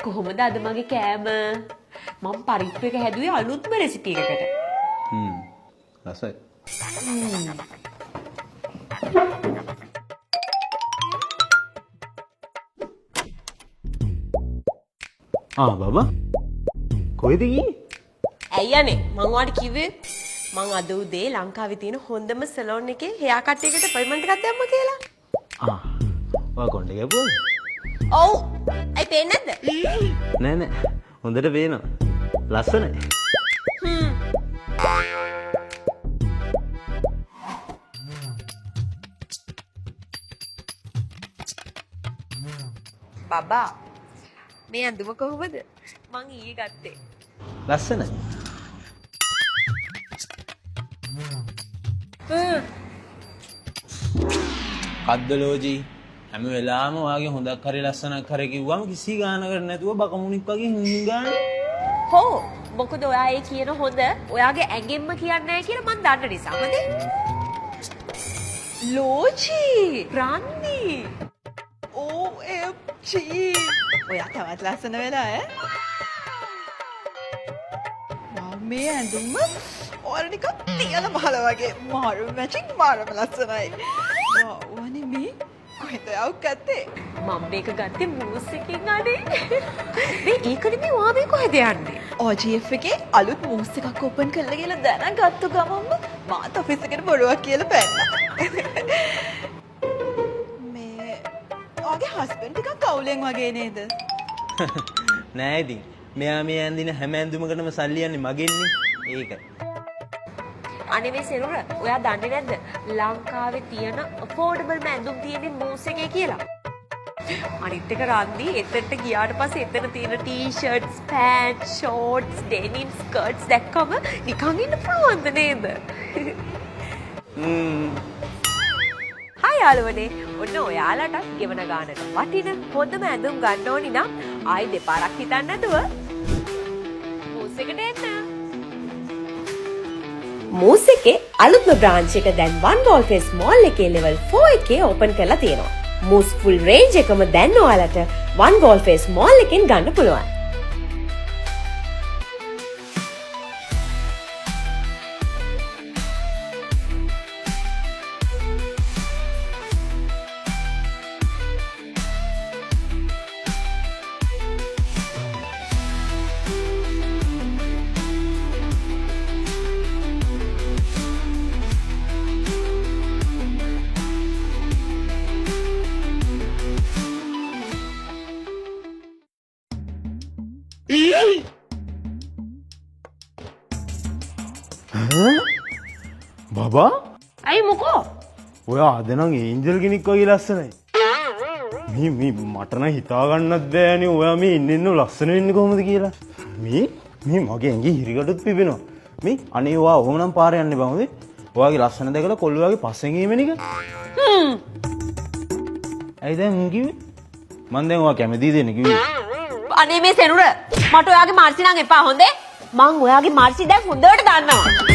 කොහොමද අද මගේ කෑම? මම පරිප්පු එක හැදුවේ අලුත්ම රෙසිපි එකකට. රසයි. බබා කොහෙද ගියේ? ඇයි අනේ මං ඔයාලට කිව්වේ මං අද උදේ ලංකාවේ තියෙන හොඳම සැලොන් එකේ හෙයා කට් එකකට අපොයින්ට්මන්ට් එකක් දැම්මා කියලා. ඔයා කොණ්ඩේ ගැපුවද? ඔව්. අයි පේන්නේ නැද්ද? නෑ හොඳට පේනවා. ලස්සනයි. බබා මේ අඳුම කොහොමද? මං ඊයේ ගත්තේ. ලස්සනයි. කද්දලෝජී හැම වෙලාවෙම ඔයාගේ හොඳක් හරි ලස්සනක් හරි කිව්වම කිසි ගානකට නැතුව බකමුණික් වගේ හින්ගානේ. හෝ මොකද ඔයා ඒ කියන හොඳ ඔයාගේ ඇඟෙන්ම කියන්නේ නැහැ කියලා මං දන්න නිසා. හොඳේ? ලෝජී රන්නි OMG ඔයා තවත් ලස්සන වෙලා ඈ. මේ ඇඳුම ඔයාලා නිකන් තියලා මහල වගේ මාරු මැචින් මාරම ලස්සනයි. වනේ මේ කොහෙද යව් ගත්තේ? මම මේක ගත්තේ මූස් එකකින් අනේ. මේ ඒක නෙමෙයි ඔයා මේ කොහෙද යන්නේ? OGF එකේ අලුත් මූස් එකක් ඕපන් කරලා කියලා දැනගත්තු ගමන්ම මාත් ඔෆිස් එකට බොරුවක් කියලා පැන්නා. මේ ඔයාගේ හස්බන්ඩ් ටිකක් කවුලෙන් වගේ නේද? නෑ ඉතින් මෙයා මේ ඇඳින හැම ඇඳුමකටම සල්ලි යන්නේ මගෙන්නේ. ඒකයි. අනේ මේ සෙනුර ඔයා දන්නේ නැද්ද ලංකාවේ තියෙන affordable ඇඳුම් තියෙන මූස් එකේ කියලා? අනිත් එක රන්දි එතනට ගියාට පස්සේ එතන තියෙන t-shirts, pants, shorts, denim skirts දැක්කම නිකන් ඉන්න පුළුවන්ද නේද? හායි යාළුවනේ ඔන්න ඔයාලට ගෙවන ගානට වටින හොඳම ඇඳුම් ගන්න ඕනි නම් ආයි දෙපාරක් හිතන්න නැතුව මූස් එකට එන්න. මූස් එකේ අලුත්ම බ්‍රාන්ච් එක දැන් One Wallface Mall එකේ level 4 එකේ open කරලා තියෙනවා. මූස් full range එකම දැන් ඔයාලට One Wallface Mall එකෙන් ගන්න පුළුවන්. බබා අයි මොකෝ? ඔයා අද නම් ඒන්ජල් කෙනෙක් වගේ ලස්සනයි. මේ මට නම් හිතා ගන්නත් බෑනේ ඔයා මේ ඉන්න ලස්සන වෙන්නේ කොහොමද කියලා. මේ මගේ ඇඟේ හිරිකටුත් පිපෙනවා. මේ අනේ ඔයා ඔහොම නම් පාර යන්න බෑ හොඳේ. ඔයාගේ ලස්සන දැකලා කොල්ල වගේ පස්සෙන් ගියමන එක. ඇයි දැන් උන් කිව්වේ? මං දැන් ඔයා කැමතිද නේ කිව්වේ. අනේ මේ සෙනුර මට ඔයාගේ මාර්සි නම් එපා හොඳේ. මං ඔයාගේ මාර්සි දැන් හොඳට දන්නවා.